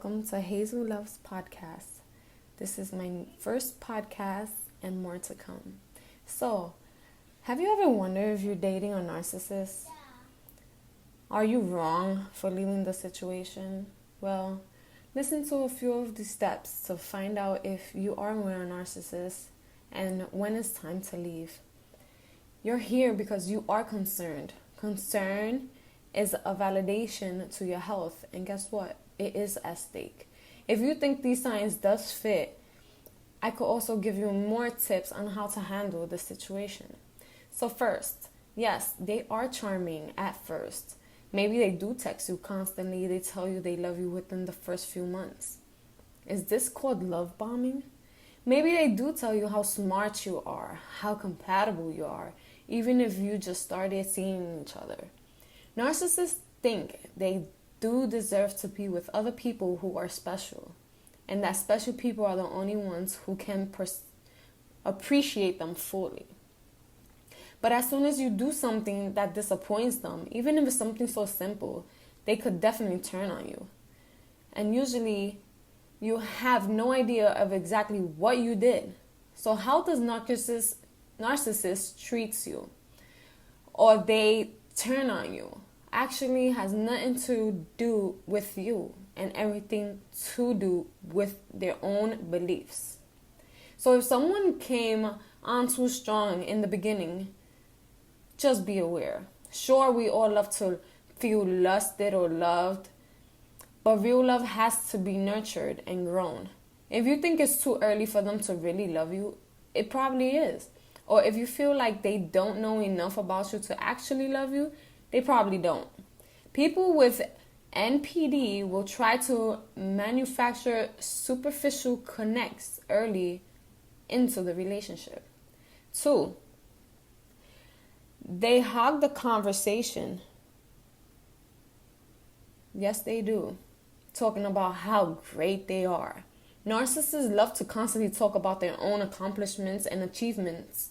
welcome to Hazel Loves Podcast. This is my first podcast and more to come. So, have you ever wondered if you're dating a narcissist? Are you wrong for leaving the situation? Well, listen to a few of the steps to find out if you are with a narcissist and when it's time to leave. You're here because you are concerned. Concern is a validation to your health, and guess what? It is at stake. If you think these signs does fit, I could also give you more tips on how to handle the situation. So first, yes, they are charming at first. Maybe they do text you constantly. They tell you they love you within the first few months. Is this called love bombing? Maybe they do tell you how smart you are, how compatible you are, even if you just started seeing each other. Narcissists think they do deserve to be with other people who are special, and that special people are the only ones who can appreciate them fully. But as soon as you do something that disappoints them, even if it's something so simple, they could definitely turn on you. And usually, you have no idea of exactly what you did. So how does narcissist treats you, or they turn on you, actually has nothing to do with you and everything to do with their own beliefs. So if someone came on too strong in the beginning, just be aware. Sure, we all love to feel lusted or loved, but real love has to be nurtured and grown. If you think it's too early for them to really love you, it probably is. Or if you feel like they don't know enough about you to actually love you, they probably don't. People with NPD will try to manufacture superficial connects early into the relationship. 2, they hog the conversation. Yes, they do. Talking about how great they are. Narcissists love to constantly talk about their own accomplishments and achievements.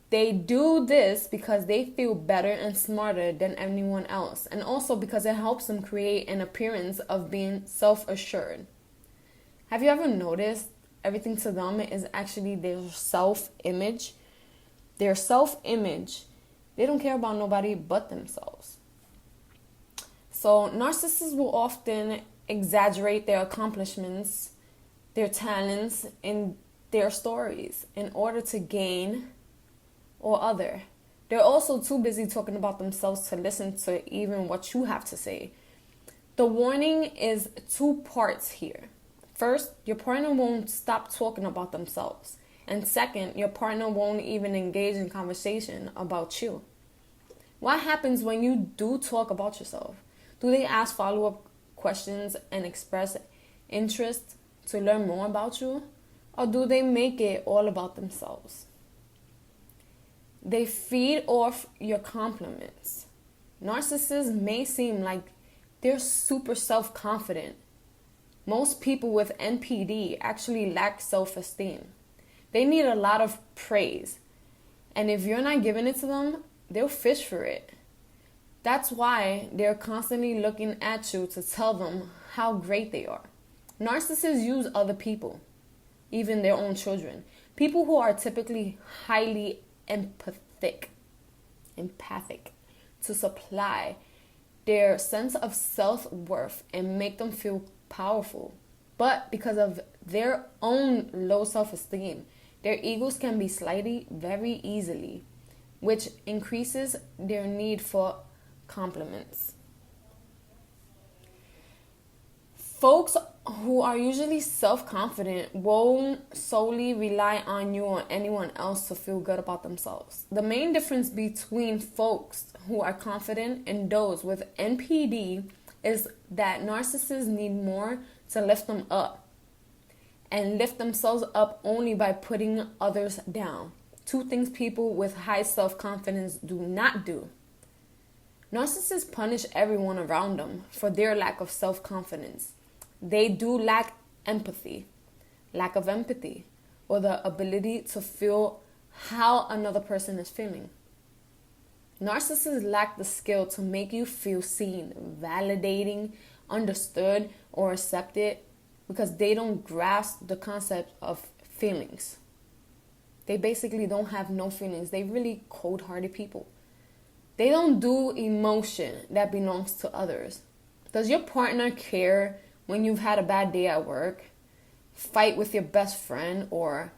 They do this because they feel better and smarter than anyone else, and also because it helps them create an appearance of being self-assured. Have you ever noticed everything to them is actually their self-image? Their self-image. They don't care about nobody but themselves. So narcissists will often exaggerate their accomplishments, their talents, and their stories in order to gain or other. They're also too busy talking about themselves to listen to even what you have to say. The warning is 2 parts here. First, your partner won't stop talking about themselves. And second, your partner won't even engage in conversation about you. What happens when you do talk about yourself? Do they ask follow-up questions and express interest to learn more about you? Or do they make it all about themselves? They feed off your compliments. Narcissists may seem like they're super self-confident. Most people with NPD actually lack self-esteem. They need a lot of praise. And if you're not giving it to them, they'll fish for it. That's why they're constantly looking at you to tell them how great they are. Narcissists use other people, even their own children. People who are typically highly empathic to supply their sense of self-worth and make them feel powerful. But because of their own low self-esteem, their egos can be slighted very easily, which increases their need for compliments. Folks who are usually self-confident won't solely rely on you or anyone else to feel good about themselves. The main difference between folks who are confident and those with NPD is that narcissists need more to lift them up, and lift themselves up only by putting others down. 2 things people with high self-confidence do not do. Narcissists punish everyone around them for their lack of self-confidence. They do lack lack of empathy, or the ability to feel how another person is feeling. Narcissists lack the skill to make you feel seen, validating, understood or accepted because they don't grasp the concept of feelings. They basically don't have no feelings. They really cold-hearted people. They don't do emotion that belongs to others. Does your partner care when you've had a bad day at work, fight with your best friend, or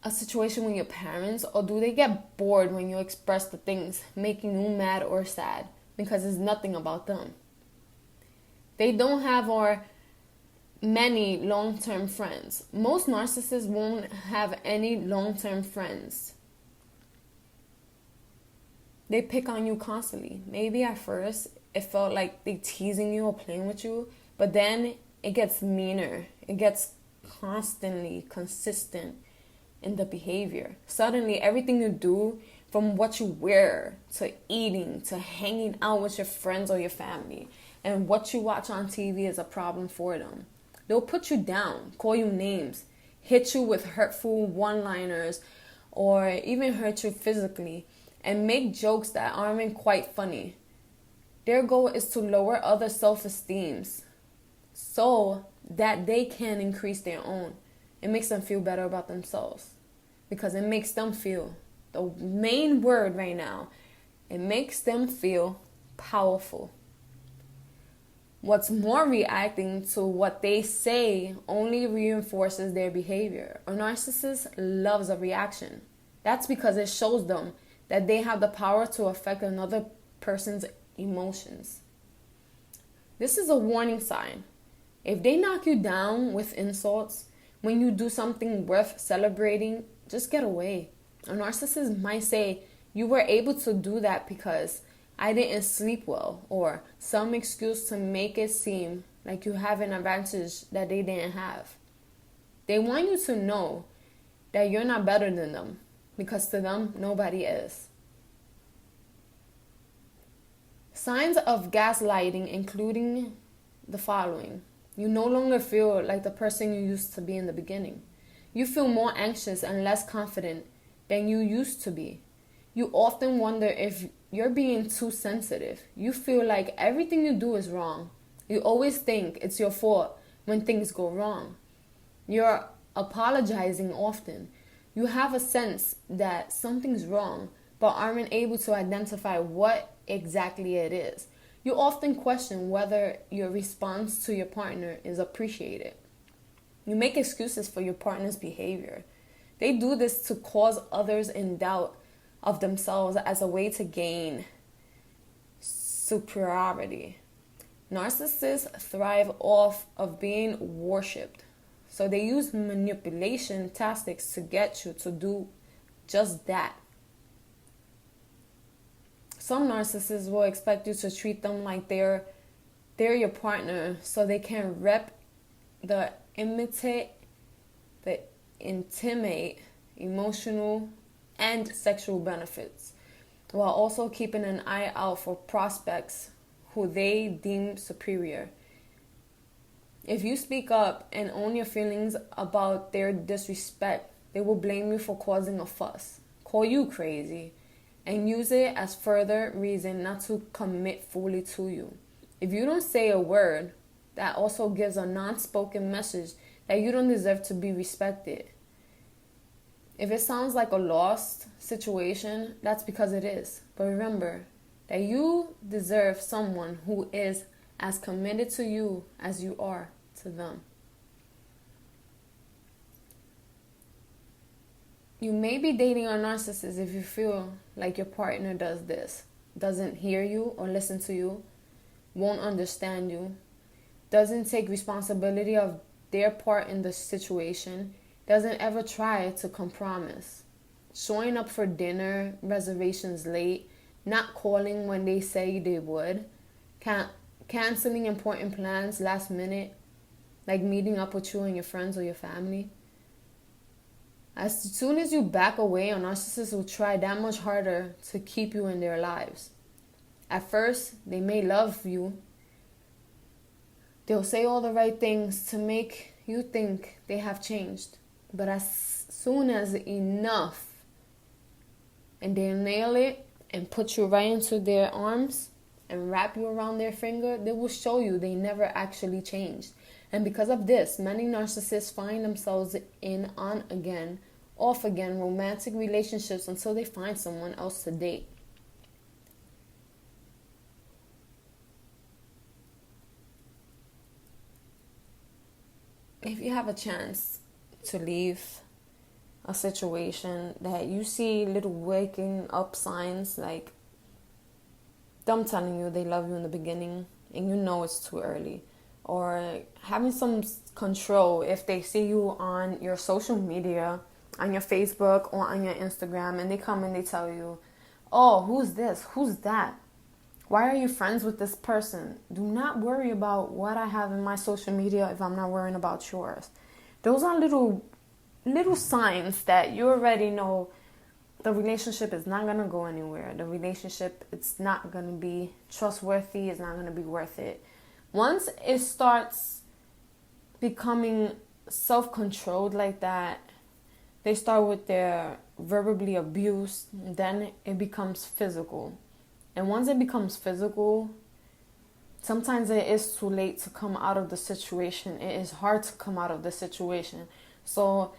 a situation with your parents? Or do they get bored when you express the things making you mad or sad because it's nothing about them? They don't have many long-term friends. Most narcissists won't have any long-term friends. They pick on you constantly. Maybe at first it felt like they teasing you or playing with you, but then it gets meaner. It gets constantly consistent in the behavior. Suddenly everything you do, from what you wear to eating to hanging out with your friends or your family, and what you watch on TV is a problem for them. They'll put you down, call you names, hit you with hurtful one-liners, or even hurt you physically, and make jokes that aren't even quite funny. Their goal is to lower other self-esteems so that they can increase their own. It makes them feel better about themselves because it makes them feel, the main word right now, it makes them feel powerful. What's more, reacting to what they say only reinforces their behavior. A narcissist loves a reaction. That's because it shows them that they have the power to affect another person's emotions. This is a warning sign. If they knock you down with insults, when you do something worth celebrating, just get away. A narcissist might say, you were able to do that because I didn't sleep well, or some excuse to make it seem like you have an advantage that they didn't have. They want you to know that you're not better than them, because to them, nobody is. Signs of gaslighting including the following. You no longer feel like the person you used to be in the beginning. You feel more anxious and less confident than you used to be. You often wonder if you're being too sensitive. You feel like everything you do is wrong. You always think it's your fault when things go wrong. You're apologizing often. You have a sense that something's wrong, but aren't able to identify what exactly it is. You often question whether your response to your partner is appreciated. You make excuses for your partner's behavior. They do this to cause others in doubt of themselves as a way to gain superiority. Narcissists thrive off of being worshipped. So they use manipulation tactics to get you to do just that. Some narcissists will expect you to treat them like they're your partner so they can intimate emotional and sexual benefits, while also keeping an eye out for prospects who they deem superior. If you speak up and own your feelings about their disrespect, they will blame you for causing a fuss, call you crazy, and use it as further reason not to commit fully to you. If you don't say a word, that also gives a non-spoken message that you don't deserve to be respected. If it sounds like a lost situation, that's because it is. But remember that you deserve someone who is as committed to you as you are to them. You may be dating a narcissist if you feel like your partner does this, doesn't hear you or listen to you, won't understand you, doesn't take responsibility of their part in the situation, doesn't ever try to compromise, showing up for dinner reservations late, not calling when they say they would, canceling important plans last minute, like meeting up with you and your friends or your family. As soon as you back away, a narcissist will try that much harder to keep you in their lives. At first, they may love you. They'll say all the right things to make you think they have changed. But as soon as enough, and they'll nail it and put you right into their arms, and wrap you around their finger, they will show you they never actually changed. And because of this, many narcissists find themselves in, on again, off again, romantic relationships until they find someone else to date. If you have a chance to leave a situation that you see little waking up signs, like them telling you they love you in the beginning and you know it's too early, or having some control if they see you on your social media, on your Facebook or on your Instagram, and they come and they tell you, oh, who's this? Who's that? Why are you friends with this person? Do not worry about what I have in my social media if I'm not worrying about yours. Those are little signs that you already know the relationship is not going to go anywhere. The relationship, it's not going to be trustworthy. It's not going to be worth it. Once it starts becoming self-controlled like that, they start with their verbally abuse, then it becomes physical. And once it becomes physical, sometimes it is too late to come out of the situation. It is hard to come out of the situation. So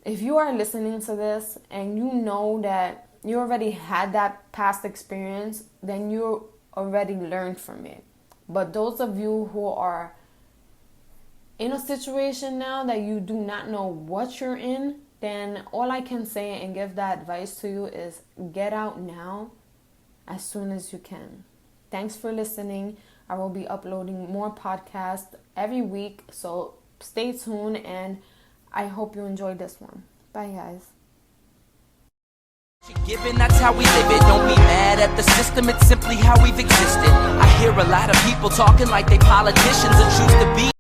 if you are listening to this and you know that you already had that past experience, then you already learned from it. But those of you who are in a situation now that you do not know what you're in, then all I can say and give that advice to you is get out now as soon as you can. Thanks for listening. I will be uploading more podcasts every week, so stay tuned, and I hope you enjoyed this one. Bye, guys. Given that's how we live it, don't be mad at the system, it's simply how we've existed. I hear a lot of people talking like they politicians and choose to be